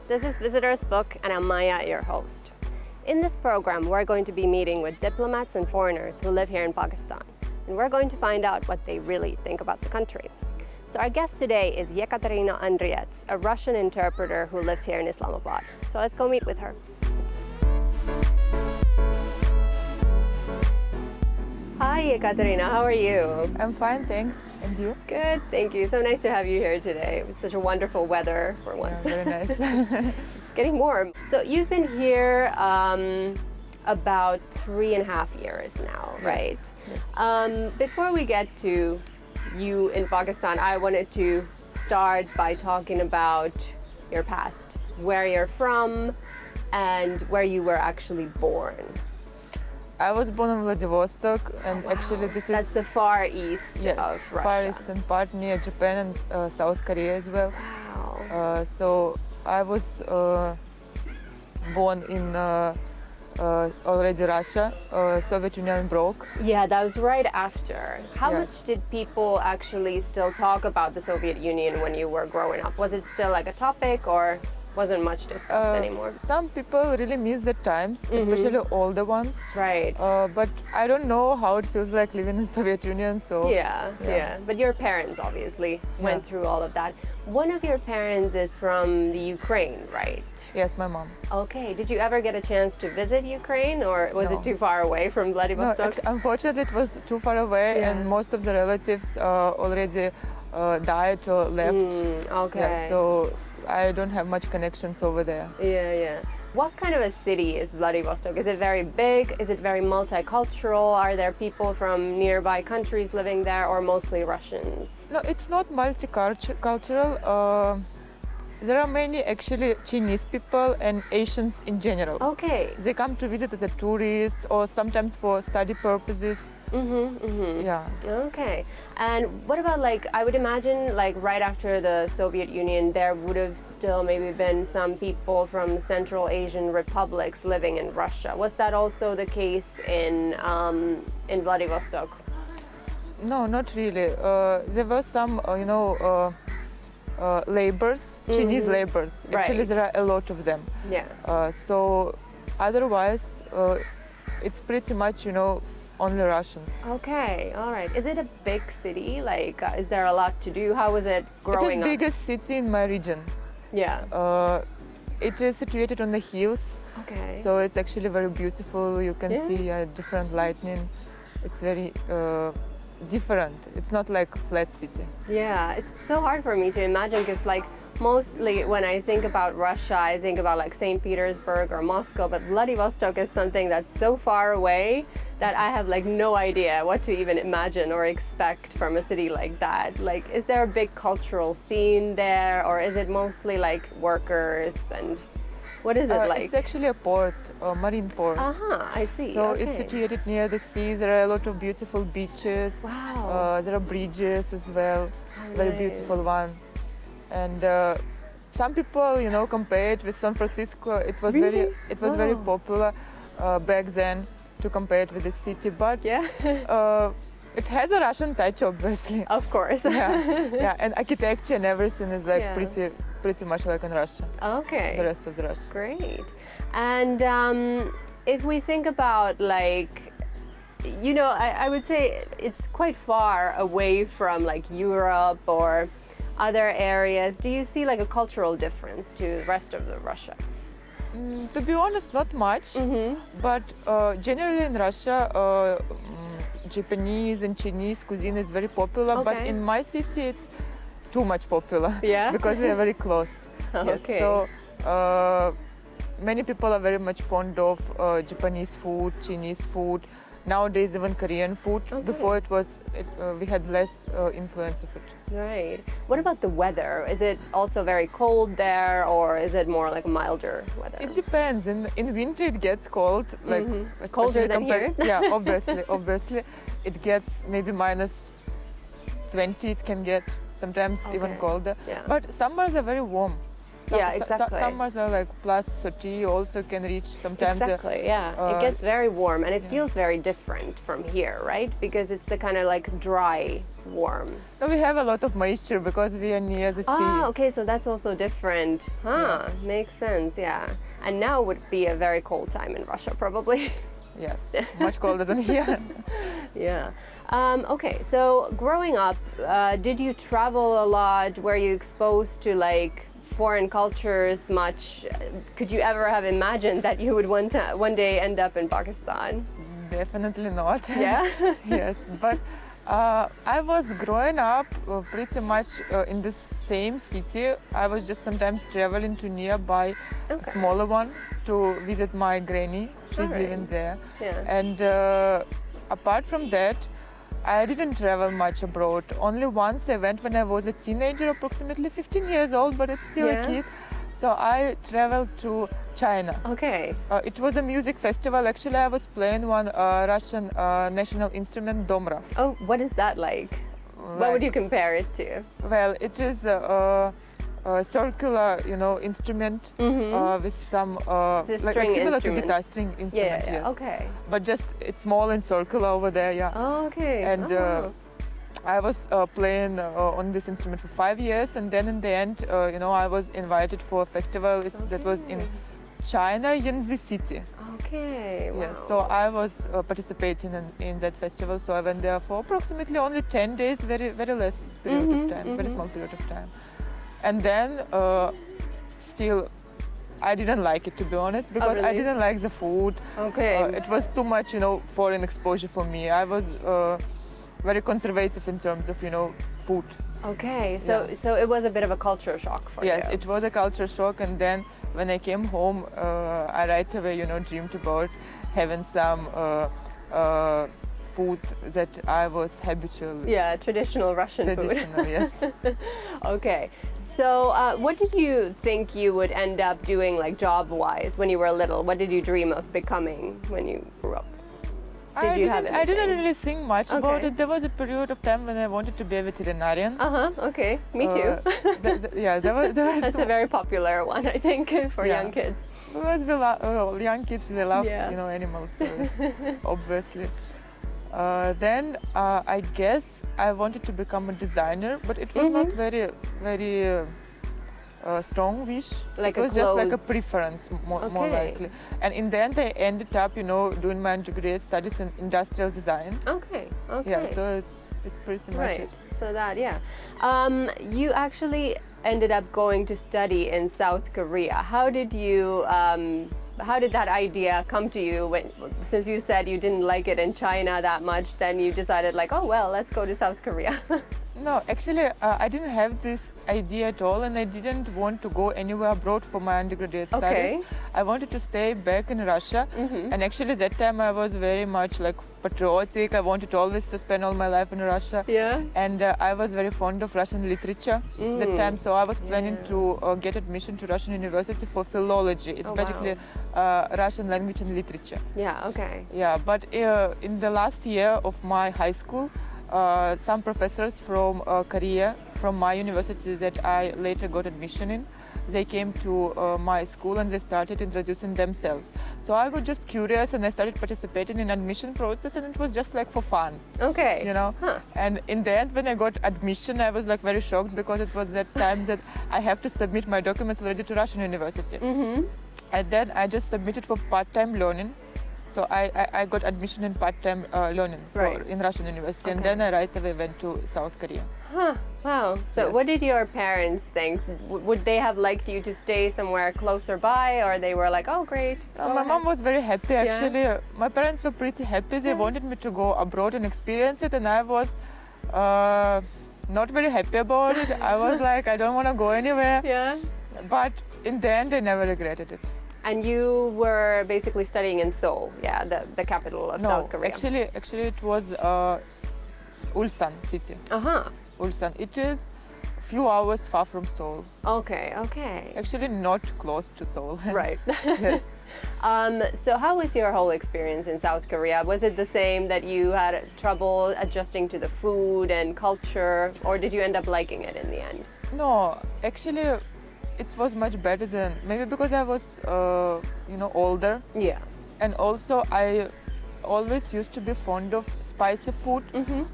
This is Visitor's Book, and I'm Maya, your host. In this program, we're going to be meeting with diplomats and foreigners who live here in Pakistan, and we're going to find out what they really think about the country. So our guest today is Ekaterina Andriets, a Russian interpreter who lives here in Islamabad. So let's go meet with her. Hi, Ekaterina. How are you? I'm fine, thanks. And you? Good, thank you. So nice to have you here today. It's such a wonderful weather for once. Yeah, very nice. It's getting warm. So you've been here about 3.5 years now, right? Yes. Before we get to you in Pakistan, I wanted to start by talking about your past, where you're from, and where you were actually born. I was born in Vladivostok, and actually That's the far east of Russia. Far eastern part near Japan and South Korea as well. Wow. So I was born in already Russia. Soviet Union broke. Yeah, that was right after. How Yeah. much did people actually still talk about the Soviet Union when you were growing up? Was it still like a topic, or wasn't much discussed anymore? Some people really miss the times, especially older ones. Right. But I don't know how it feels like living in Soviet Union. So Yeah. But your parents obviously went through all of that. One of your parents is from the Ukraine, right? Yes, my mom. Okay. Did you ever get a chance to visit Ukraine, or was No. it too far away from No, Vladivostok? unfortunately, it was too far away, Yeah. and most of the relatives already died or left. Okay. Yeah, so I don't have much connections over there. Yeah. What kind of a city is Vladivostok? Is it very big? Is it very multicultural? Are there people from nearby countries living there, or mostly Russians? No, it's not multicultural. There are many actually Chinese people and Asians in general. Okay. They come to visit as a tourists or sometimes for study purposes. Yeah. Okay. And what about, like, I would imagine, like, right after the Soviet Union, there would have still maybe been some people from Central Asian republics living in Russia. Was that also the case in Vladivostok? No, not really. There were some, laborers, Chinese laborers. Actually, Right. there are a lot of them. Yeah. So otherwise, it's pretty much, only Russians. Okay. All right. Is it a big city? Like, is there a lot to do? How was it It growing is up? biggest city in my region. Yeah. It is situated on the hills, Okay. so it's actually very beautiful. You can Yeah. see different lightning. It's very different. It's not like flat city. Yeah, it's so hard for me to imagine, because, like, mostly when I think about Russia, I think about like St. Petersburg or Moscow, but Vladivostok is something that's so far away that I have like no idea what to even imagine or expect from a city like that. Like, is there a big cultural scene there, or is it mostly like workers, and what is it like? It's actually a port, a marine port. I see. So okay. it's situated near the sea. There are a lot of beautiful beaches. Wow. There are bridges as well. Very nice. beautiful one. And some people, compare it with San Francisco. It was Really? very Wow. popular back then to compare it with the city. But Yeah. it has a Russian touch, obviously. Of course. Yeah, and architecture and everything is like Yeah. pretty much like in Russia. Okay. The rest of the Russia. Great. And if we think about, like, I would say it's quite far away from like Europe or other areas. Do you see like a cultural difference to the rest of the Russia? To be honest, not much. But generally in Russia, Japanese and Chinese cuisine is very popular. But Okay. in my city, it's too much popular. Yeah? Because we are very close. Yes. Okay. So many people are very much fond of Japanese food, Chinese food. Nowadays, even Korean food. Okay. Before we had less influence of it. Right. What about the weather? Is it also very cold there, or is it more like milder weather? It depends. In winter, it gets cold, like especially Colder than here? Yeah, obviously, it gets maybe minus 20. It can get sometimes even Okay. colder. Yeah. But summers are very warm. Yeah, exactly. Summers are like plus 30, also can reach sometimes. Exactly, yeah. It gets very warm and it feels very different from here, right? Because it's the kind of like dry warm. No, we have a lot of moisture because we are near the sea. Ah, okay, so that's also different. Huh, makes sense, yeah. And now would be a very cold time in Russia, probably. Yes, much colder than here. Yeah. Okay, so growing up, did you travel a lot? Were you exposed to like foreign cultures much? Could you ever have imagined that you would one day end up in Pakistan? Definitely not. Yeah? Yes, but I was growing up pretty much in the same city. I was just sometimes traveling to nearby a smaller one to visit my granny. She's living there. Yeah. And apart from that, I didn't travel much abroad. Only once I went when I was a teenager, approximately 15 years old, but it's still a kid. So I traveled to China. Okay. It was a music festival. Actually, I was playing one Russian national instrument, domra. Oh, what is that like? What would you compare it to? Well, it is a circular, instrument with some like similar to guitar string instrument. Yeah. Yes. Okay. But just it's small and circular over there. Yeah. Oh, okay. And I was playing on this instrument for 5 years, and then in the end, I was invited for a festival that was in China, Yanzi City. Okay. Wow. Yes, so I was participating in that festival. So I went there for approximately only 10 days, very less period of time, very small period of time. And then still, I didn't like it, to be honest, because I didn't like the food. Okay. It was too much, foreign exposure for me. I was very conservative in terms of, food. Okay, so it was a bit of a culture shock for you. Yes, it was a culture shock, and then when I came home, I right away, dreamed about having some food that I was habitual with. Yeah, traditional Russian food. Traditional, yes. Okay, so what did you think you would end up doing, like job-wise, when you were little? What did you dream of becoming when you grew up? I didn't really think much about it. There was a period of time when I wanted to be a veterinarian. Okay, me too. That's a very popular one, I think, for young kids. Because young kids, they love animals, so it's obviously. Then I guess I wanted to become a designer, but it was not very strong wish. Like it was just like a preference, more likely. And in the end, I ended up, doing my undergraduate studies in industrial design. Okay. Yeah, so it's pretty much it. So that, you actually ended up going to study in South Korea. How did you? How did that idea come to you? Since you said you didn't like it in China that much, then you decided like, oh well, let's go to South Korea. No, actually, I didn't have this idea at all, and I didn't want to go anywhere abroad for my undergraduate studies. I wanted to stay back in Russia, and actually that time I was very much like patriotic. I wanted always to spend all my life in Russia. Yeah. And I was very fond of Russian literature that time, so I was planning to get admission to Russian University for philology. It's basically Russian language and literature. Yeah. Okay. Yeah, but in the last year of my high school, some professors from Korea, from my university that I later got admission in, they came to my school and they started introducing themselves. So I got just curious and I started participating in admission process, and it was just like for fun. Okay. And in the end, when I got admission, I was like very shocked because it was that time that I have to submit my documents already to Russian University. And then I just submitted for part-time learning. So I got admission in part-time learning in Russian University, and then I right away went to South Korea. Wow. So what did your parents think? Would they have liked you to stay somewhere closer by, or they were like, oh, great? My mom was very happy, actually. My parents were pretty happy. They wanted me to go abroad and experience it, and I was not very happy about it. I was like, I don't want to go anywhere. Yeah. But in the end, I never regretted it. And you were basically studying in Seoul, the capital of South Korea. Actually, it was Ulsan city. Ulsan. It is a few hours far from Seoul. Okay. Actually, not close to Seoul. Right. Yes. So how was your whole experience in South Korea? Was it the same that you had trouble adjusting to the food and culture, or did you end up liking it in the end? No, actually, it was much better than maybe because I was older, Yeah. and also I always used to be fond of spicy food,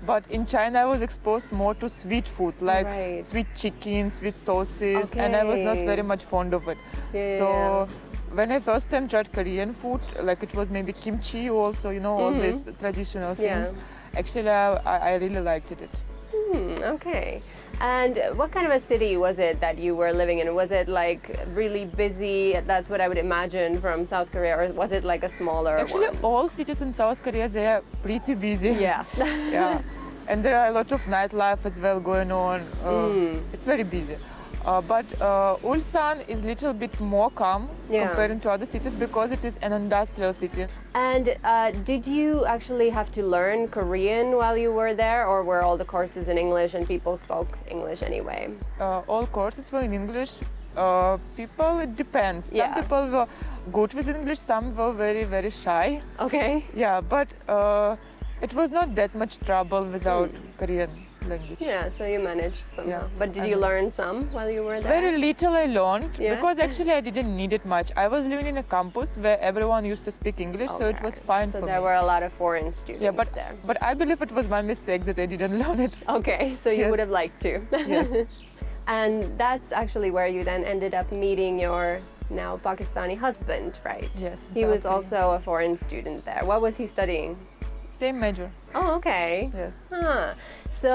but in China I was exposed more to sweet food, like Right. sweet chicken, sweet sauces, and I was not Okay. very much fond of it. Yeah, So yeah. when I first time tried Korean food, like it was maybe kimchi also, all these traditional things. Yeah. Actually, I really liked it. Okay. And what kind of a city was it that you were living in? Was it like really busy? That's what I would imagine from South Korea, or was it like a smaller Actually, one? all cities in South Korea, they are pretty busy. Yeah. Yeah, and there are a lot of nightlife as well going on. It's very busy. But Ulsan is a little bit more calm Yeah. compared to other cities because it is an industrial city. And did you actually have to learn Korean while you were there, or were all the courses in English and people spoke English anyway? All courses were in English. People, it depends. Some Yeah. people were good with English, some were very, very shy. Okay. Yeah, but it was not that much trouble without Korean language. Yeah, so you managed somehow. Yeah, But did I you learn managed. some while you were there? Very little I learned Yeah? because actually I didn't need it much. I was living in a campus where everyone used to speak English, so it was Okay. fine So for there me. were a lot of foreign students Yeah, but there. but I believe it was my mistake that I didn't learn it. Okay, so you Yes. would have liked to. Yes. And that's actually where you then ended up meeting your now Pakistani husband, right? Yes, He was South Korea. also a foreign student there. What was he studying? Same major. Oh, okay. Yes. Huh. So,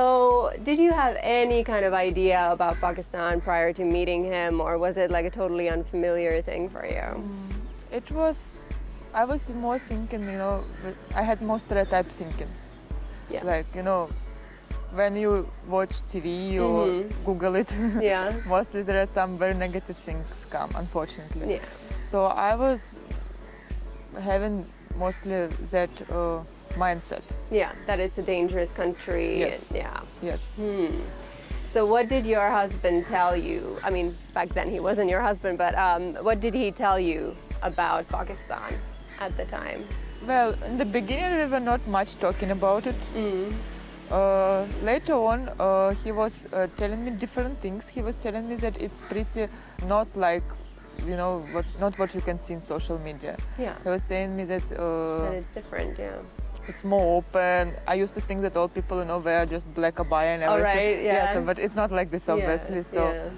did you have any kind of idea about Pakistan prior to meeting him, or was it like a totally unfamiliar thing for you? It was. I was more thinking, I had more stereotype thinking. Yeah. Like, when you watch TV or Google it, Yeah. mostly there are some very negative things come, unfortunately. Yeah. So I was having mostly that mindset. Yeah, that it's a dangerous country. Yes. And, yeah. Yes. So, what did your husband tell you? I mean, back then he wasn't your husband, but what did he tell you about Pakistan at the time? Well, in the beginning we were not much talking about it. Later on, he was telling me different things. He was telling me that it's pretty not like, not what you can see in social media. Yeah. He was saying me that That it's different, yeah. it's more open. I used to think that all people, wear just black abaya and everything. right, yeah. So, but it's not like this, obviously. Yeah, So,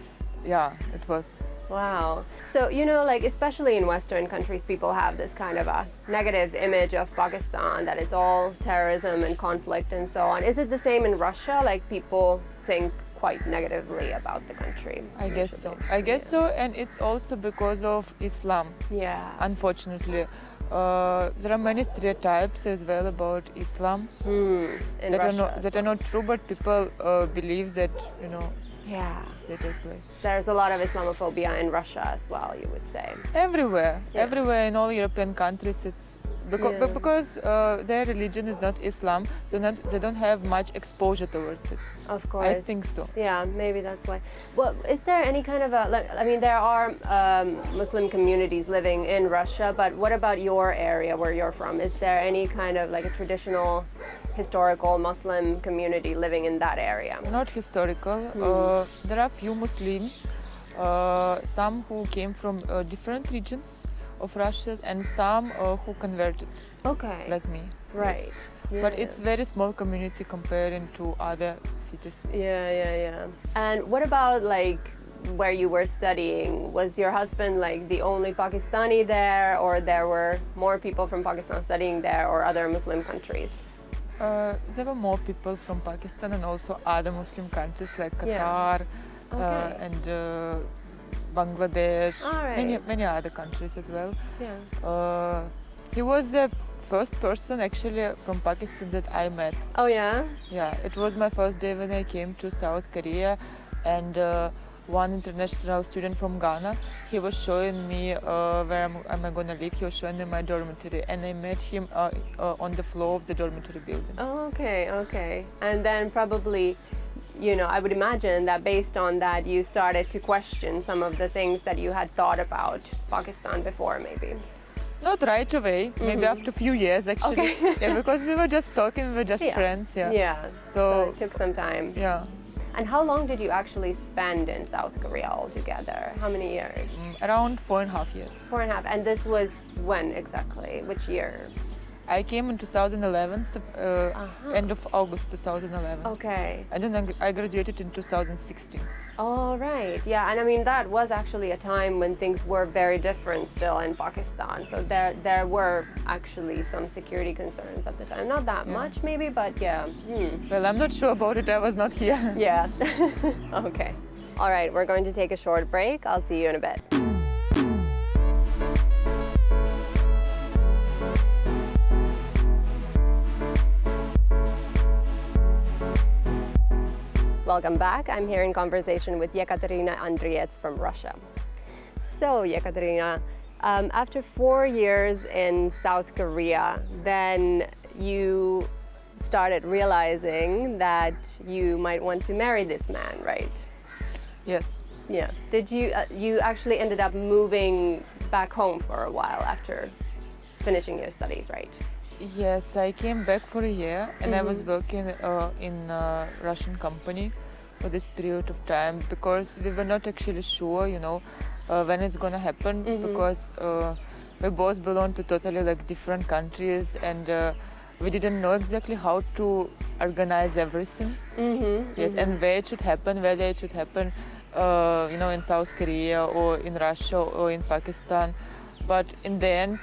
yeah. it was. Wow. So, like especially in Western countries, people have this kind of a negative image of Pakistan, that it's all terrorism and conflict and so on. Is it the same in Russia? Like people think quite negatively about the country? I guess so. I guess so, and it's also because of Islam. Yeah. Unfortunately, there are many stereotypes as well about Islam In that Russia. are not true, but people believe that Yeah. they take place There's a lot of Islamophobia in Russia as well, you would say. everywhere. Yeah. Everywhere in all European countries, it's because their religion is not Islam, so they don't have much exposure towards it. Of course. I think so. Yeah, maybe that's why. Well, is there any kind of there are Muslim communities living in Russia, but what about your area where you're from? Is there any kind of like a traditional, historical Muslim community living in that area? Not historical. There are few Muslims, some who came from different regions of Russia, and some who converted, Okay. like me. Right. Yes. Yeah, But yeah. it's very small community comparing to other cities. Yeah. And what about like where you were studying? Was your husband like the only Pakistani there, or there were more people from Pakistan studying there, or other Muslim countries? There were more people from Pakistan and also other Muslim countries like Yeah. Qatar Okay. and Bangladesh, All right. many other countries as well. Yeah. He was the first person actually from Pakistan that I met. Oh yeah. Yeah, it was my first day when I came to South Korea, and one international student from Ghana, he was showing me where am I gonna live. He was showing me my dormitory, and I met him on the floor of the dormitory building. Oh, okay. And then probably, I would imagine that based on that, you started to question some of the things that you had thought about Pakistan before, maybe. Not right away, maybe after a few years actually. Okay. Yeah, because we were just talking, we were just friends. Yeah. Yeah. So So- it took some time. Yeah. And how long did you actually spend in South Korea altogether? How many years? Around 4.5 years. 4.5. And this was when exactly? Which year? I came in 2011, end of August 2011. Okay. And then I graduated in 2016. All right. Yeah, and I mean that was actually a time when things were very different still in Pakistan. So there were actually some security concerns at the time. Not that much maybe, but yeah. Well, I'm not sure about it. I was not here. Yeah. Okay. All right, we're going to take a short break. I'll see you in a bit. Welcome back. I'm here in conversation with Ekaterina Andriets from Russia. So, Ekaterina, after 4 years in South Korea, then you started realizing that you might want to marry this man, right? Yes. Yeah. Did you? You actually ended up moving back home for a while after finishing your studies, right? Yes, I came back for a year and I was working in a Russian company for this period of time because we were not actually sure, when it's gonna happen because we both belong to totally like different countries and we didn't know exactly how to organize everything. Yes, and where it should happen, whether it should happen, in South Korea or in Russia or in Pakistan. But in the end,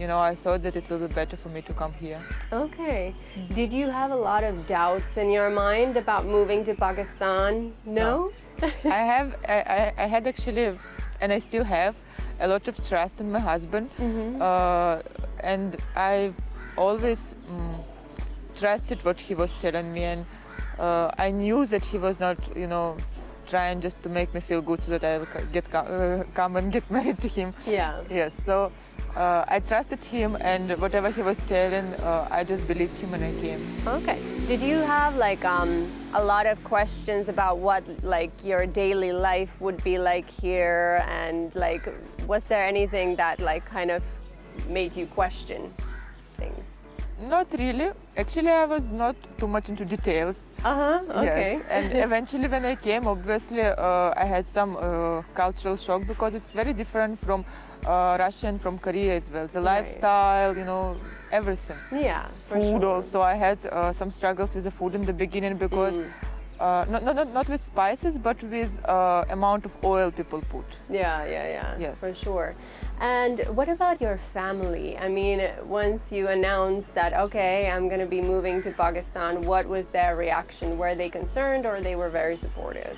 I thought that it will be better for me to come here. Okay. Did you have a lot of doubts in your mind about moving to Pakistan? No? I had actually, and I still have, a lot of trust in my husband. And I always trusted what he was telling me. And I knew that he was not, trying just to make me feel good so that I'll come and get married to him. Yeah. Yes. So I trusted him, and whatever he was telling, I just believed him and I came. Okay. Did you have a lot of questions about what your daily life would be like here, and was there anything that kind of made you question things? Not really. Actually, I was not too much into details. Okay. Yes. And eventually when I came, obviously I had some cultural shock because it's very different from Russia and from Korea as well. The lifestyle, everything. Yeah, for food sure. also. I had some struggles with the food in the beginning because not with spices, but with amount of oil people put. Yeah. Yes. For sure. And what about your family? I mean, once you announced that, okay, I'm going to be moving to Pakistan, what was their reaction? Were they concerned or they were very supportive?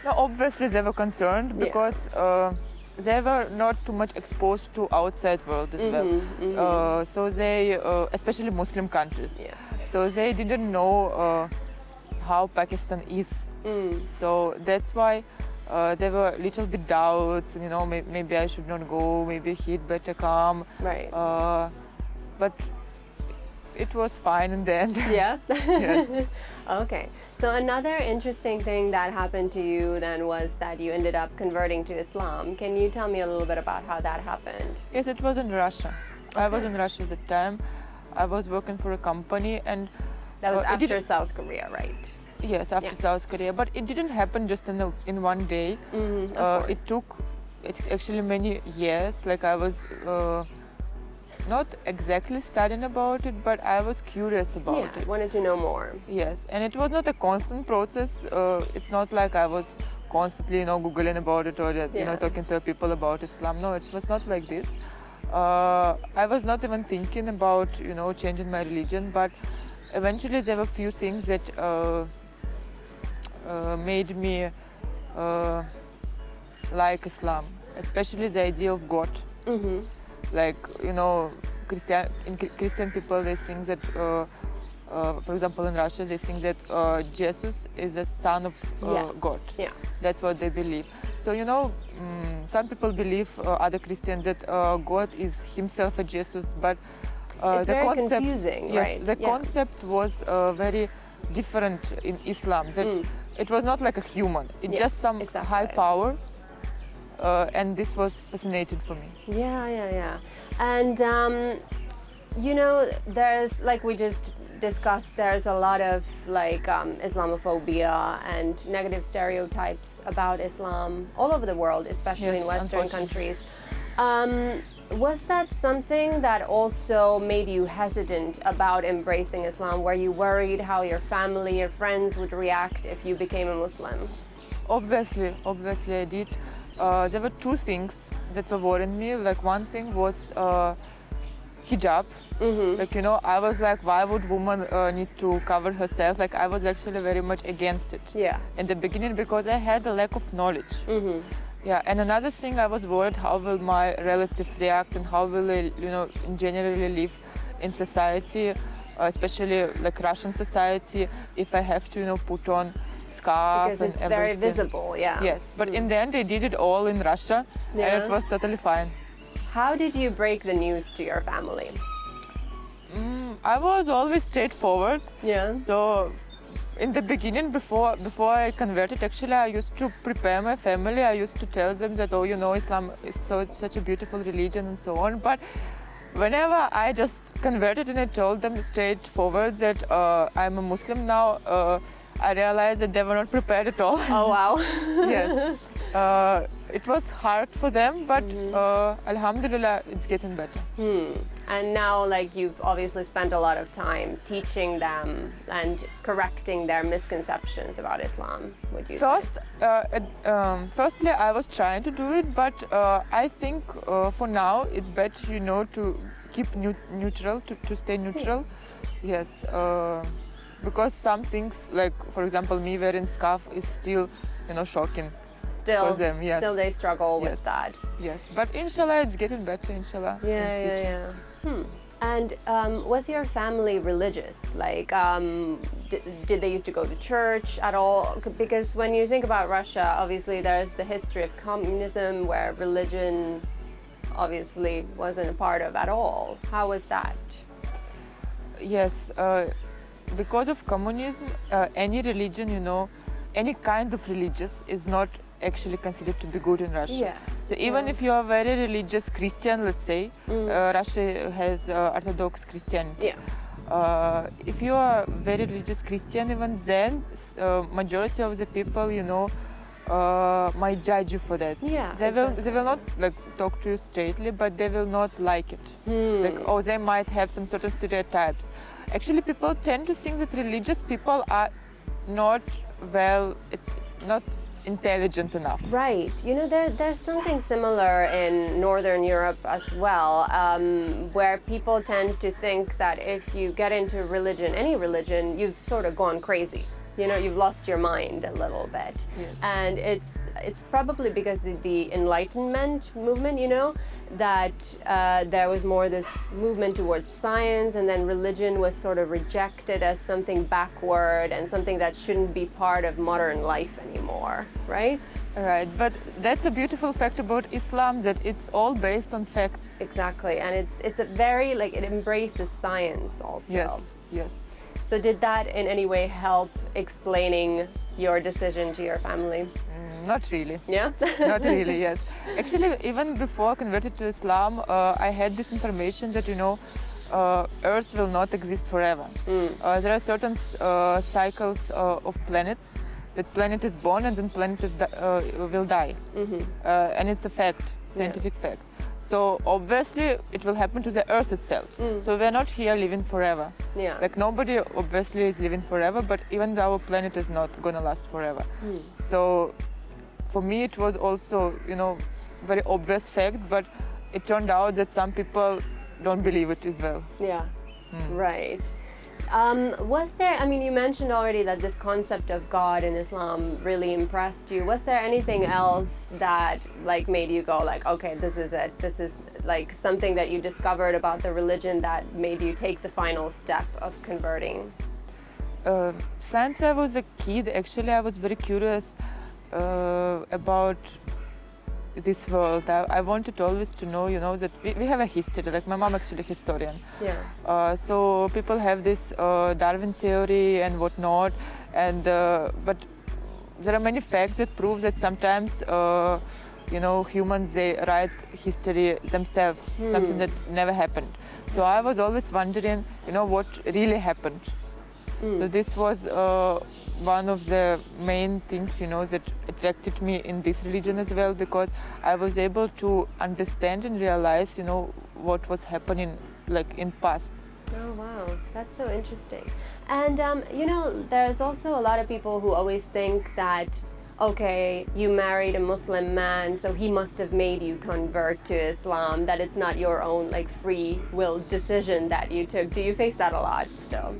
No, obviously they were concerned because they were not too much exposed to outside world as well. So they, especially Muslim countries, so they didn't know how Pakistan is. So that's why there were a little bit doubts, maybe I should not go, maybe he'd better come. Right. But it was fine in the end. Yeah? Yes. Okay. So another interesting thing that happened to you then was that you ended up converting to Islam. Can you tell me a little bit about how that happened? Yes, it was in Russia. I was in Russia at the time. I was working for a company and that was after South Korea, right? Yes, after South Korea. But it didn't happen just in one day. It took actually many years. Like I was not exactly studying about it, but I was curious about it. Wanted to know more. Yes, and it was not a constant process. It's not like I was constantly, Googling about it or talking to people about Islam. No, it was not like this. I was not even thinking about, changing my religion, but eventually there were a few things that made me like Islam, especially the idea of God. Like, Christian people, they think that, for example, in Russia, they think that Jesus is the son of God. Yeah. That's what they believe. So, some people believe, other Christians, that God is himself a Jesus, but it's the very concept, confusing, right? The concept was very different in Islam. That it was not like a human. It's just some high power, and this was fascinating for me. Yeah. And You know, there's, like we just discussed, there's a lot of like Islamophobia and negative stereotypes about Islam all over the world, especially Yes, in Western unfortunately. countries. Was that something that also made you hesitant about embracing Islam? Were you worried how your family, your friends would react if you became a Muslim? Obviously I did. There were two things that were worrying me. Like one thing was hijab. Like, you know, I was like, why would woman need to cover herself? Like, I was actually very much against it Yeah. in the beginning because I had a lack of knowledge. Yeah, and another thing, I was worried how will my relatives react and how will they, you know, generally live in society, especially like Russian society, if I have to, you know, put on scarf Because and it's everything. very visible, yeah. Yes, but in the end, they did it all in Russia, Yeah. and it was totally fine. How did you break the news to your family? I was always straightforward. Yeah. So in the beginning, before I converted, actually, I used to prepare my family. I used to tell them that, oh, you know, Islam is such a beautiful religion and so on. But whenever I just converted and I told them straightforward that I'm a Muslim now, I realized that they were not prepared at all. Oh, wow. Yes. It was hard for them, but Alhamdulillah, it's getting better. And now, like, you've obviously spent a lot of time teaching them and correcting their misconceptions about Islam, would you say? Firstly, I was trying to do it, but I think for now it's better, you know, to keep neutral, to stay neutral. Yes, because some things, like for example, me wearing scarf is still, you know, shocking. Still, for them, yes. still they struggle with Yes. that. Yes, but inshallah, it's getting better, inshallah. in future. Yeah. And was your family religious? Like, did they used to go to church at all? Because when you think about Russia, obviously there's the history of communism where religion obviously wasn't a part of at all. How was that? Yes, because of communism, any religion, you know, any kind of religious is not actually considered to be good in Russia. Yeah. So even Yeah. if you are very religious Christian, let's say, Russia has Orthodox Christianity. Yeah. If you are very religious Christian, even then, majority of the people, you know, might judge you for that. Yeah, they exactly. will not like talk to you straightly, but they will not like it. Like, oh, they might have some certain stereotypes. Actually, people tend to think that religious people are not not intelligent enough. Right. You know, there's something similar in Northern Europe as well, where people tend to think that if you get into religion, any religion, you've sort of gone crazy. You know, you've lost your mind a little bit. Yes. And it's probably because of the Enlightenment movement, you know, that there was more this movement towards science, and then religion was sort of rejected as something backward and something that shouldn't be part of modern life anymore, right? Right, but that's a beautiful fact about Islam, that it's all based on facts. Exactly. And it's a very, like, it embraces science also. Yes, yes. So did that in any way help explaining your decision to your family? Not really. Yeah? Not really, yes. Actually, even before I converted to Islam, I had this information that, you know, Earth will not exist forever. There are certain cycles of planets. That planet is born and then planet will die. And it's a fact, scientific fact. So obviously it will happen to the Earth itself. So we're not here living forever. Yeah. Like, nobody obviously is living forever, but even our planet is not gonna last forever. So for me it was also, you know, very obvious fact, but it turned out that some people don't believe it as well. Yeah. Right. Was there, I mean, you mentioned already that this concept of God in Islam really impressed you. Was there anything else that, like, made you go like, okay, this is it. This is like something that you discovered about the religion that made you take the final step of converting? Since I was a kid, actually, I was very curious about this world. I wanted always to know, you know, that we have a history. Like, my mom actually a historian. Yeah. So people have this Darwin theory and whatnot, and but there are many facts that prove that sometimes humans, they write history themselves, something that never happened. So I was always wondering, what really happened. So this was one of the main things, that attracted me in this religion as well, because I was able to understand and realize, what was happening like in past. Oh wow, that's so interesting. And there's also a lot of people who always think that, okay, you married a Muslim man, so he must have made you convert to Islam, that it's not your own like free will decision that you took. Do you face that a lot still?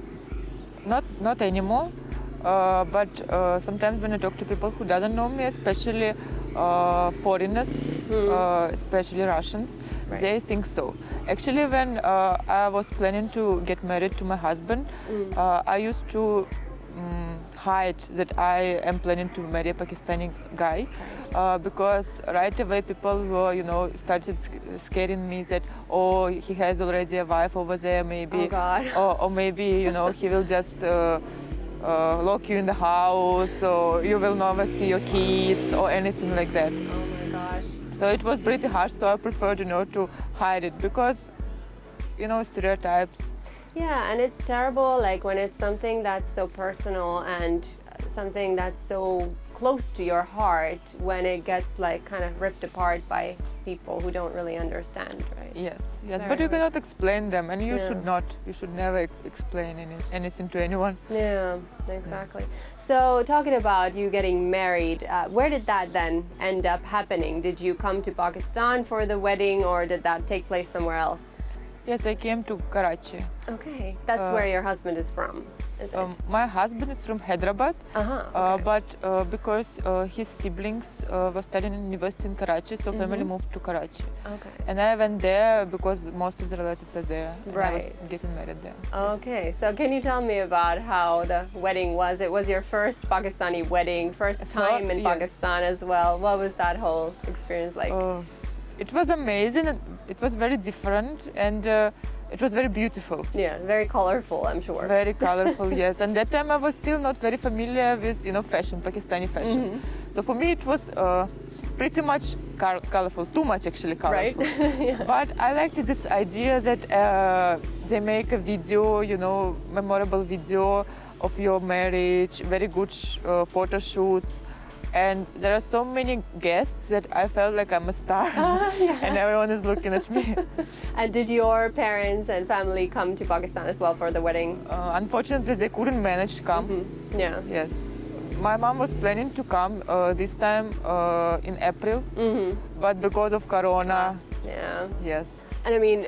Not anymore, but sometimes when I talk to people who doesn't know me, especially foreigners, especially Russians, they think so. Actually, when I was planning to get married to my husband, I used to hide that I am planning to marry a Pakistani guy, because right away people were, started scaring me that, oh, he has already a wife over there, maybe, oh God. or maybe, he will just lock you in the house, or you will never see your kids, or anything like that. Oh my gosh. So it was pretty harsh, so I preferred, to hide it, because, stereotypes. Yeah, and it's terrible, like when it's something that's so personal and something that's so close to your heart, when it gets like kind of ripped apart by people who don't really understand, right? Yes, Very but you hard. cannot explain them, and you Yeah. should not. You should never explain anything to anyone. Yeah, exactly. So talking about you getting married, where did that then end up happening? Did you come to Pakistan for the wedding, or did that take place somewhere else? Yes, I came to Karachi. Okay, that's where your husband is from, is it? My husband is from Hyderabad, Okay. but because his siblings were studying in university in Karachi, so family moved to Karachi. Okay. And I went there because most of the relatives are there. And I was Right. getting married there. Okay, so can you tell me about how the wedding was? It was your first Pakistani wedding, first time in yes. Pakistan as well. What was that whole experience like? It was amazing. And it was very different, and it was very beautiful. Yeah, very colorful, I'm sure. Very colorful, yes. And that time I was still not very familiar with, fashion, Pakistani fashion. So for me it was pretty much colorful, too much actually colorful. Right? Yeah. But I liked this idea that they make a video, memorable video of your marriage, very good photo shoots. And there are so many guests that I felt like I'm a star, and everyone is looking at me. And did your parents and family come to Pakistan as well for the wedding? Unfortunately, they couldn't manage to come. Yeah. Yes. My mom was planning to come this time in April, but because of Corona, Yeah. yes. And I mean,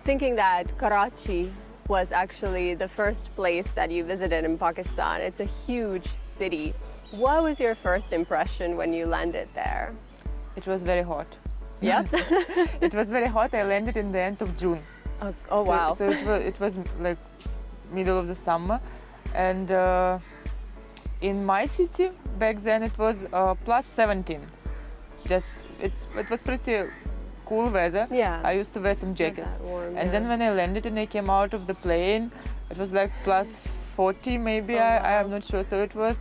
thinking that Karachi was actually the first place that you visited in Pakistan, it's a huge city. What was your first impression when you landed there? It was very hot. Yeah. It was very hot. I landed in the end of June. Oh wow. So it was like middle of the summer, and in my city back then it was plus 17. It was pretty cool weather. Yeah. I used to wear some Not jackets, that warm, and yeah. then when I landed and I came out of the plane, it was like plus 40 maybe. Oh, I wow. am not sure. So it was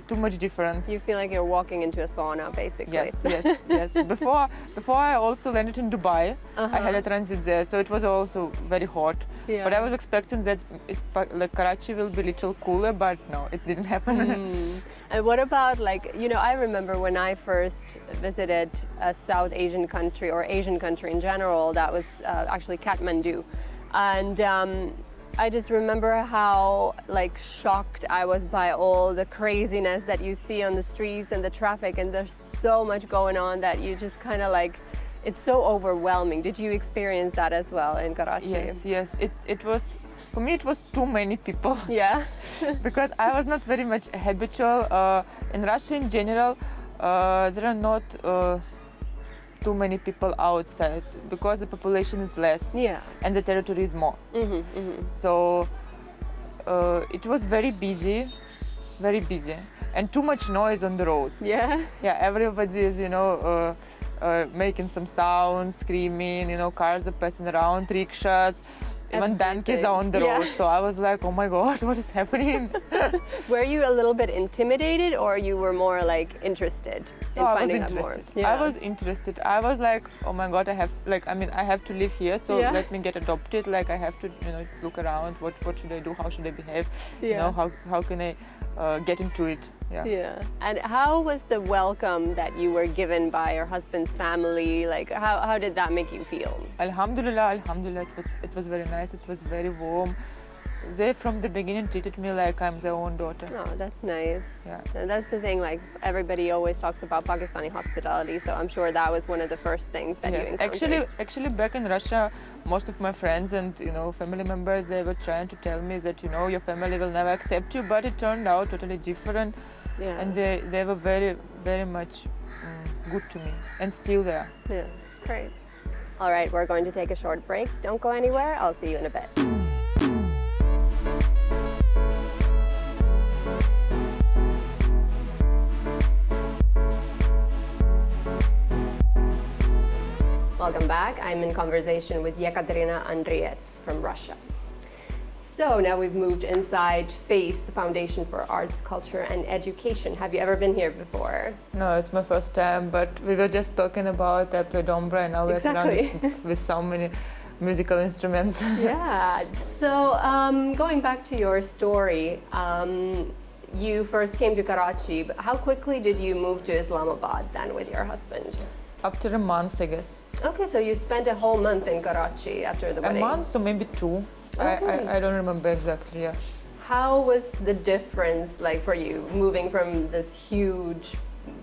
too much difference. You feel like you're walking into a sauna, basically. Yes. Before I also landed in Dubai. I had a transit there, so it was also very hot. Yeah. But I was expecting that like Karachi will be a little cooler, but no, it didn't happen. And what about I remember when I first visited a South Asian country or Asian country in general, that was actually Kathmandu. And I just remember how shocked I was by all the craziness that you see on the streets and the traffic, and there's so much going on that you just kind of it's so overwhelming. Did you experience that as well in Karachi? Yes. It was, for me it was too many people. Yeah. Because I was not very much habitual. In Russia in general, there are not too many people outside because the population is less. Yeah. And the territory is more. So it was very busy, and too much noise on the roads. Yeah. Yeah, everybody is, making some sounds, screaming, cars are passing around, rickshaws, even Dankes everything. are on the Yeah. road. So I was like, oh my God, what is happening? Were you a little bit intimidated, or you were more like interested in No, I was finding out more? interested. I was interested. I was like, oh my God, I have to live here, so Yeah. let me get adopted. Like I have to, look around. What should I do? How should I behave? Yeah. How can I get into it? Yeah. Yeah. And how was the welcome that you were given by your husband's family? Like, how did that make you feel? Alhamdulillah, it was very nice. It was very warm. They from the beginning treated me like I'm their own daughter. Oh, that's nice. Yeah. And that's the thing, like everybody always talks about Pakistani hospitality, so I'm sure that was one of the first things that you Yes, encountered. actually back in Russia, most of my friends and family members, they were trying to tell me that your family will never accept you, but it turned out totally different. Yeah. And they were very, very much good to me, and still there. Yeah, great. All right, we're going to take a short break. Don't go anywhere. I'll see you in a bit. Welcome back. I'm in conversation with Ekaterina Andriets from Russia. So now we've moved inside FACE, the Foundation for Arts, Culture and Education. Have you ever been here before? No, it's my first time, but we were just talking about I play dombra, and now we're surrounded with so many musical instruments. Yeah. So going back to your story, you first came to Karachi, but how quickly did you move to Islamabad then with your husband? After a month, I guess. Okay, so you spent a whole month in Karachi after the wedding. A month, so maybe 2. Okay. I don't remember exactly, yeah. How was the difference like for you moving from this huge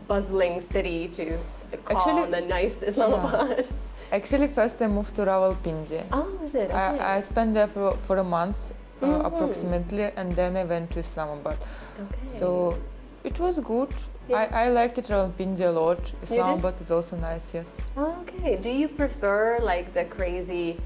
bustling city to the calm and nice Islamabad? Actually, first I moved to Rawalpindi. Oh, is it? Okay. I spent there for a month approximately, and then I went to Islamabad. Okay. So it was good. Yeah. I liked it, Rawalpindi, a lot. Islamabad is also nice, yes. Okay. Do you prefer like the crazy,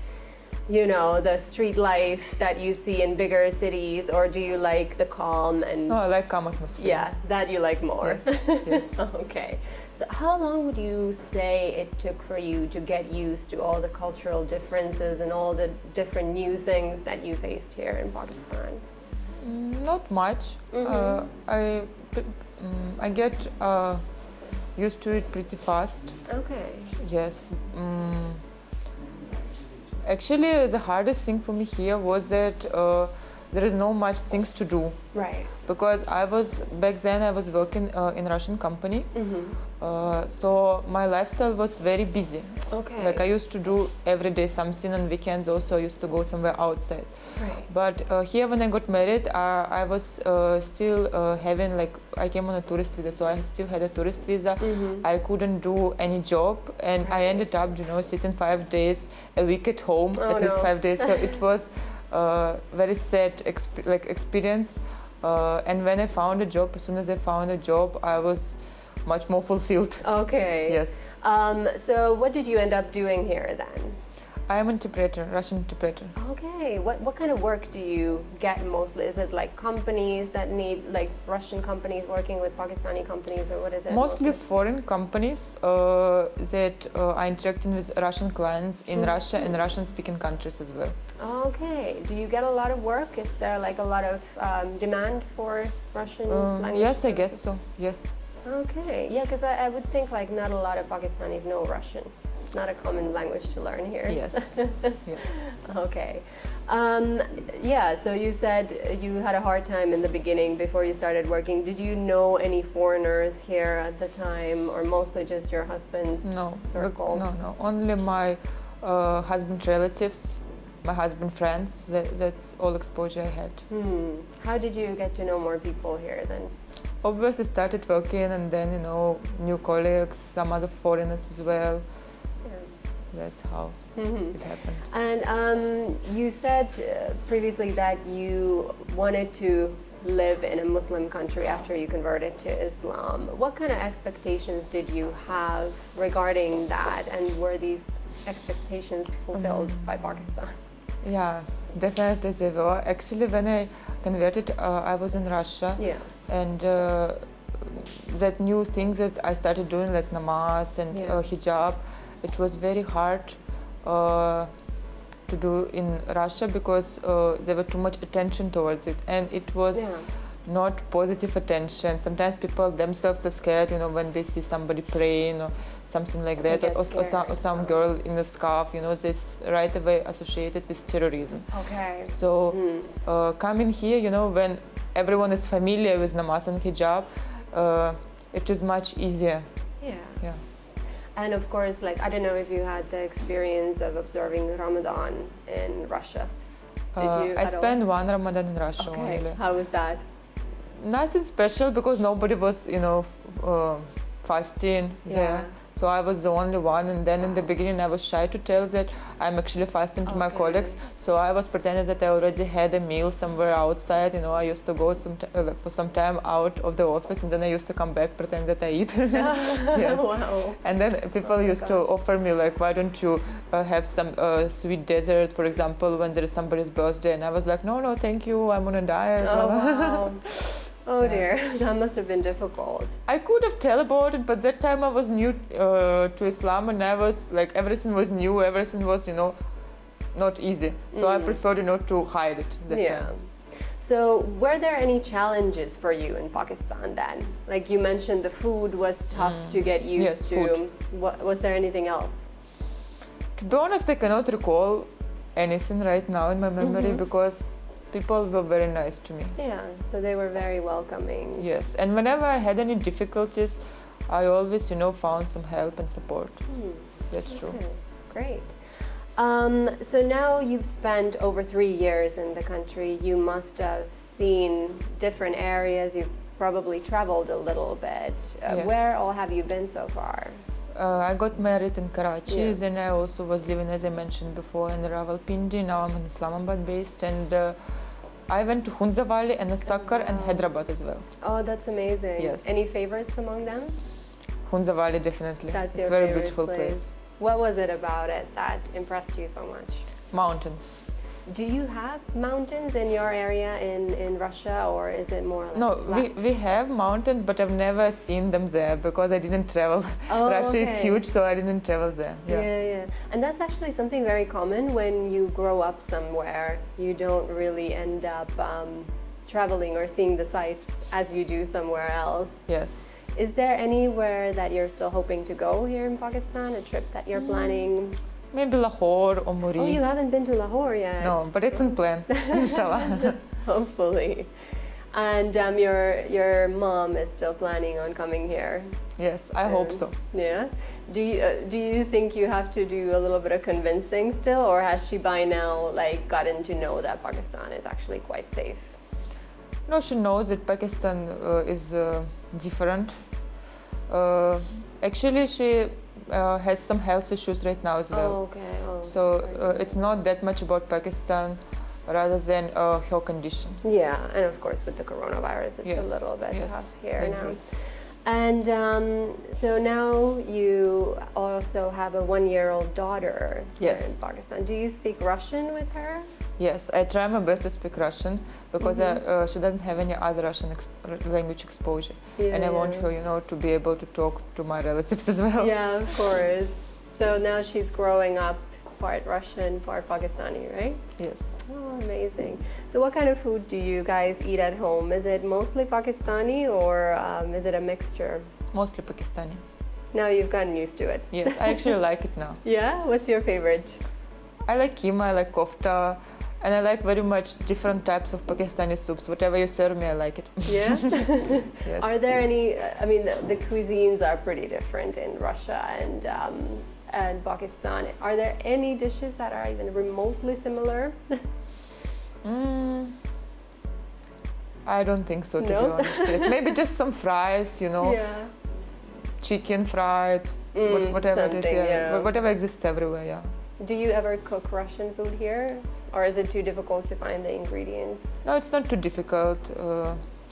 the street life that you see in bigger cities, or do you like the calm and? No, I like calm atmosphere. Yeah, that you like more. Yes. Yes. Okay. So how long would you say it took for you to get used to all the cultural differences and all the different new things that you faced here in Pakistan? Not much. I get used to it pretty fast. Okay. Yes. Actually, the hardest thing for me here was that there is no much things to do. Right. Because back then I was working in Russian company. So my lifestyle was very busy. Okay. Like I used to do every day something, on weekends also I used to go somewhere outside. Right. But here when I got married, I was still having I came on a tourist visa, so I still had a tourist visa. I couldn't do any job, and I ended up, sitting 5 days a week at home, at least 5 days. So it was very sad experience. And when I found a job, as soon as I found a job, I was much more fulfilled. Okay. Yes. So what did you end up doing here then? I am an interpreter, Russian interpreter. Okay. What kind of work do you get mostly? Is it like companies that need Russian companies working with Pakistani companies, or what is it? Mostly foreign companies that are interacting with Russian clients in Russia and Russian-speaking countries as well. Okay. Do you get a lot of work? Is there a lot of demand for Russian language? Yes, I guess so. Yes. Okay. Yeah, because I would think not a lot of Pakistanis know Russian. Not a common language to learn here. Yes. Yes. Okay. Yeah, so you said you had a hard time in the beginning before you started working. Did you know any foreigners here at the time, or mostly just your husband's circle? No. Only my husband relatives, my husband friends. That's all exposure I had. How did you get to know more people here then? Obviously started working, and then new colleagues, some other foreigners as well. That's how it happened. And you said previously that you wanted to live in a Muslim country after you converted to Islam. What kind of expectations did you have regarding that, and were these expectations fulfilled by Pakistan? Yeah, definitely they were. Actually, when I converted, I was in Russia. Yeah. And that new things that I started doing, like namaz and hijab, it was very hard to do in Russia because there were too much attention towards it, and it was not positive attention. Sometimes people themselves are scared, when they see somebody praying or something like that, or some girl in a scarf, this right away associated with terrorism. Okay. So coming here, when everyone is familiar with namaz and hijab, it is much easier. Yeah. And of course, I don't know if you had the experience of observing Ramadan in Russia. Did you? I spent one Ramadan in Russia only. How was that? Nothing special because nobody was, fasting there. So I was the only one, and then in the beginning I was shy to tell that I'm actually fasting to my colleagues. So I was pretending that I already had a meal somewhere outside. I used to go for some time out of the office, and then I used to come back, pretend that I eat. Yes. Wow. And then people used to offer me why don't you have some sweet dessert, for example, when there is somebody's birthday, and I was like, no, thank you, I'm on a diet. Oh, wow. Oh dear, that must have been difficult. I could have told about it, but that time I was new to Islam, and I was everything was new, everything was, not easy. So I preferred, to hide it that time. So were there any challenges for you in Pakistan then? You mentioned the food was tough to get used to. Food. Was there anything else? To be honest, I cannot recall anything right now in my memory because people were very nice to me. Yeah, so they were very welcoming. Yes, and whenever I had any difficulties, I always, found some help and support. That's true. Great. So now you've spent over 3 years in the country. You must have seen different areas. You've probably traveled a little bit. Yes. Where all have you been so far? I got married in Karachi, then I also was living, as I mentioned before, in Rawalpindi. Now I'm in Islamabad based, and I went to Hunza Valley and Sakkar and Hyderabad as well. Oh, that's amazing. Yes. Any favorites among them? Hunza Valley, definitely. That's it's your a very favorite beautiful place. What was it about it that impressed you so much? Mountains. Do you have mountains in your area in Russia, or is it more No, flat? we have mountains, but I've never seen them there because I didn't travel. Russia is huge, so I didn't travel there. Yeah. And that's actually something very common when you grow up somewhere. You don't really end up traveling or seeing the sights as you do somewhere else. Yes. Is there anywhere that you're still hoping to go here in Pakistan, a trip that you're planning? Maybe Lahore or Muri. Oh, you haven't been to Lahore yet? No, but it's in plan, inshallah. Hopefully. And your mom is still planning on coming here? Yes, I hope so. Yeah. Do you think you have to do a little bit of convincing still, or has she by now gotten to know that Pakistan is actually quite safe? No, she knows that Pakistan is different. Actually, she has some health issues right now as well. Oh, okay. Oh, so it's not that much about Pakistan rather than her condition. Yeah, and of course with the coronavirus, it's a little bit tough here dangerous. now. And so now you also have a 1-year-old daughter here in Pakistan. Do you speak Russian with her? Yes, I try my best to speak Russian because she doesn't have any other Russian language exposure. And I want her, to be able to talk to my relatives as well. Yeah, of course. So now she's growing up part Russian, part Pakistani, right? Yes. Oh, amazing. So what kind of food do you guys eat at home? Is it mostly Pakistani or is it a mixture? Mostly Pakistani. Now you've gotten used to it. Yes, I actually like it now. Yeah? What's your favorite? I like keema, I like kofta, and I like very much different types of Pakistani soups. Whatever you serve me, I like it. Yeah? Yes. Are there any, the cuisines are pretty different in Russia and Pakistan. Are there any dishes that are even remotely similar? I don't think so, to be honest. Yes. Maybe just some fries, Yeah. chicken fried, whatever it is, whatever exists everywhere, yeah. Do you ever cook Russian food here? Or is it too difficult to find the ingredients? No, it's not too difficult.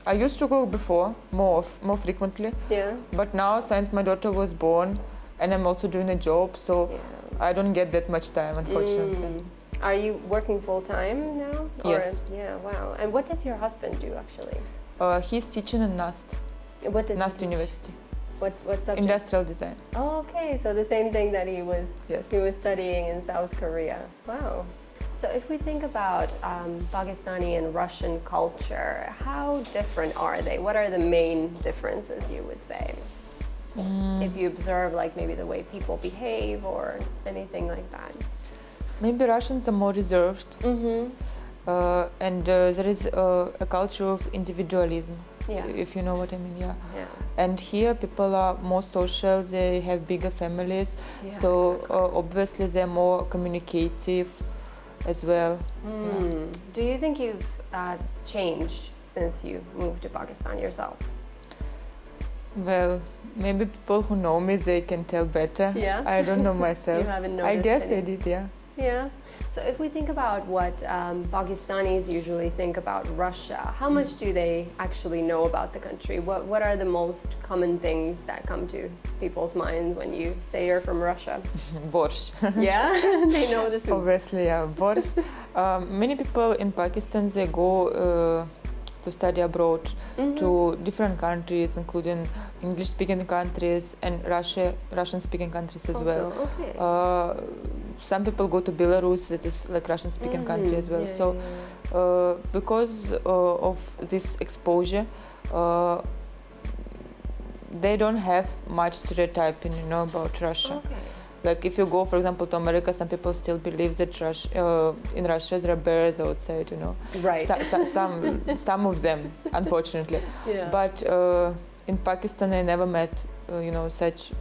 I used to cook before, more frequently. Yeah. But now, since my daughter was born, and I'm also doing a job, so I don't get that much time, unfortunately. Are you working full-time now? Yes. Yeah, wow. And what does your husband do, actually? He's teaching in NAST, What does NAST University. What subject? Industrial design. Oh, okay. So the same thing that he was Yes. studying in South Korea. Wow. So if we think about Pakistani and Russian culture, how different are they? What are the main differences, you would say? If you observe like maybe the way people behave or anything like that. Maybe Russians are more reserved, and there is a culture of individualism, Yeah. if you know what I mean. Yeah. Yeah. And here people are more social, they have bigger families, Yeah, so exactly. obviously they're more communicative as well. Yeah. Do you think you've changed since you moved to Pakistan yourself? Well, maybe people who know me, they can tell better. Yeah? I don't know myself. You haven't I noticed guess any? I did, yeah. Yeah. So if we think about what Pakistanis usually think about Russia, how much do they actually know about the country? What are the most common things that come to people's minds when you say you're from Russia? Borsch. Yeah, they know the soup. Obviously, yeah, borsch. Many people in Pakistan, they go to study abroad to different countries, including English-speaking countries and Russian-speaking countries as well. Also, okay. Some people go to Belarus, that is like Russian-speaking country as well. Yeah, So, because of this exposure, they don't have much stereotyping, about Russia. Okay. Like if you go, for example, to America, some people still believe that in Russia there are bears outside, Right. Some of them, unfortunately. Yeah. But in Pakistan, I never met, such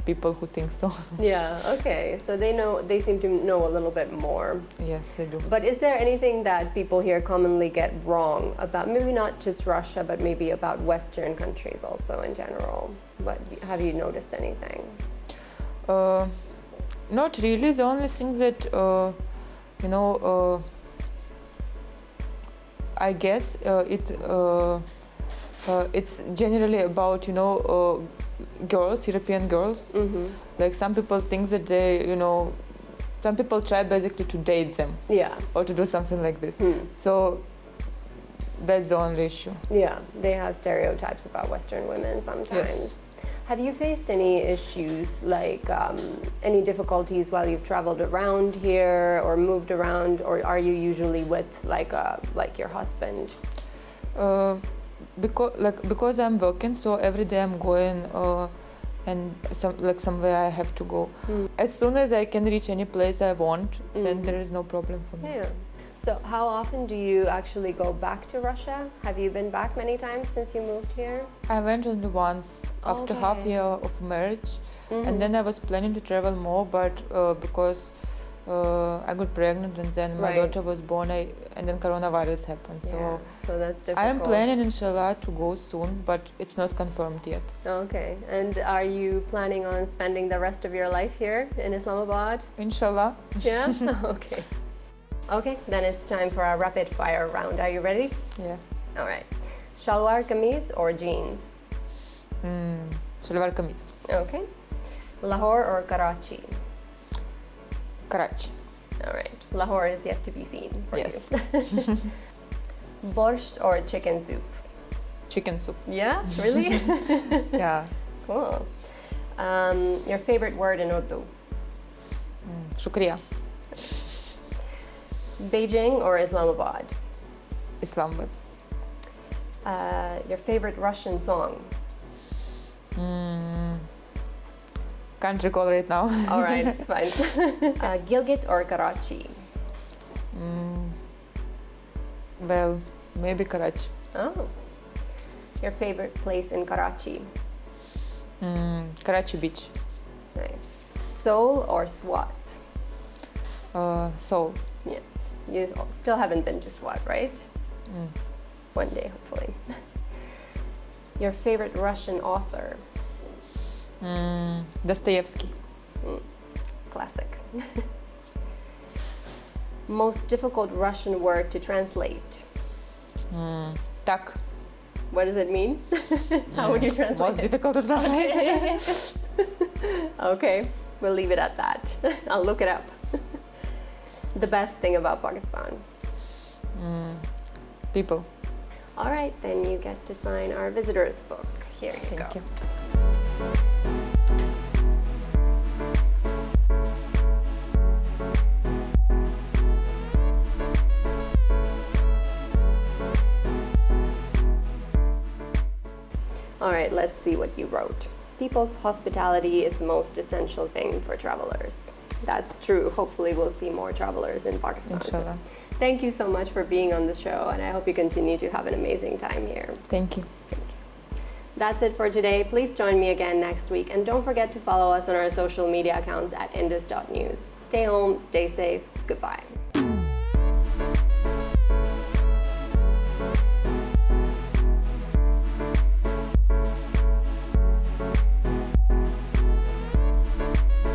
people who think so. Yeah, okay. So they seem to know a little bit more. Yes, they do. But is there anything that people here commonly get wrong about, maybe not just Russia, but maybe about Western countries also in general? Have you noticed anything? Not really. The only thing that, I guess it's generally about, girls, European girls. Like some people think that some people try basically to date them. Yeah. Or to do something like this. So that's the only issue. Yeah, they have stereotypes about Western women sometimes. Yes. Have you faced any issues, like any difficulties while you've traveled around here or moved around, or are you usually with like your husband? Because I'm working, so every day I'm going and somewhere I have to go. As soon as I can reach any place I want, then there is no problem for me. Yeah. So how often do you actually go back to Russia? Have you been back many times since you moved here? I went only once after half Okay. year of marriage, and then I was planning to travel more, but because I got pregnant and then my Right. daughter was born, and then coronavirus happened. So Yeah, so that's difficult. I am planning, inshallah, to go soon, but it's not confirmed yet. Okay. And are you planning on spending the rest of your life here in Islamabad? Inshallah. Yeah? Okay. Okay, then it's time for our rapid fire round. Are you ready? Yeah. All right. Shalwar kameez or jeans? Shalwar kameez. Okay. Lahore or Karachi? Karachi. All right. Lahore is yet to be seen for Yes. you. Borscht or chicken soup? Chicken soup. Yeah, really? Yeah. Cool. Your favorite word in Urdu? Shukriya. Beijing or Islamabad? Islamabad. Your favorite Russian song? Can't recall right now. All right, fine. Gilgit or Karachi? Well, maybe Karachi. Oh. Your favorite place in Karachi? Karachi beach. Nice. Seoul or Swat? Seoul. Yeah. You still haven't been to Swat, right? One day, hopefully. Your favorite Russian author? Dostoevsky. Classic. Most difficult Russian word to translate? Tak. What does it mean? How would you translate Most it? difficult to translate. Okay, we'll leave it at that. I'll look it up. The best thing about Pakistan? People. All right, then you get to sign our visitor's book. Here you go. Thank you. All right, let's see what you wrote. People's hospitality is the most essential thing for travelers. That's true. Hopefully we'll see more travelers in Pakistan. Inshallah. Thank you so much for being on the show, and I hope you continue to have an amazing time here. Thank you. That's it for today. Please join me again next week, and don't forget to follow us on our social media accounts at indus.news. Stay home, stay safe, goodbye.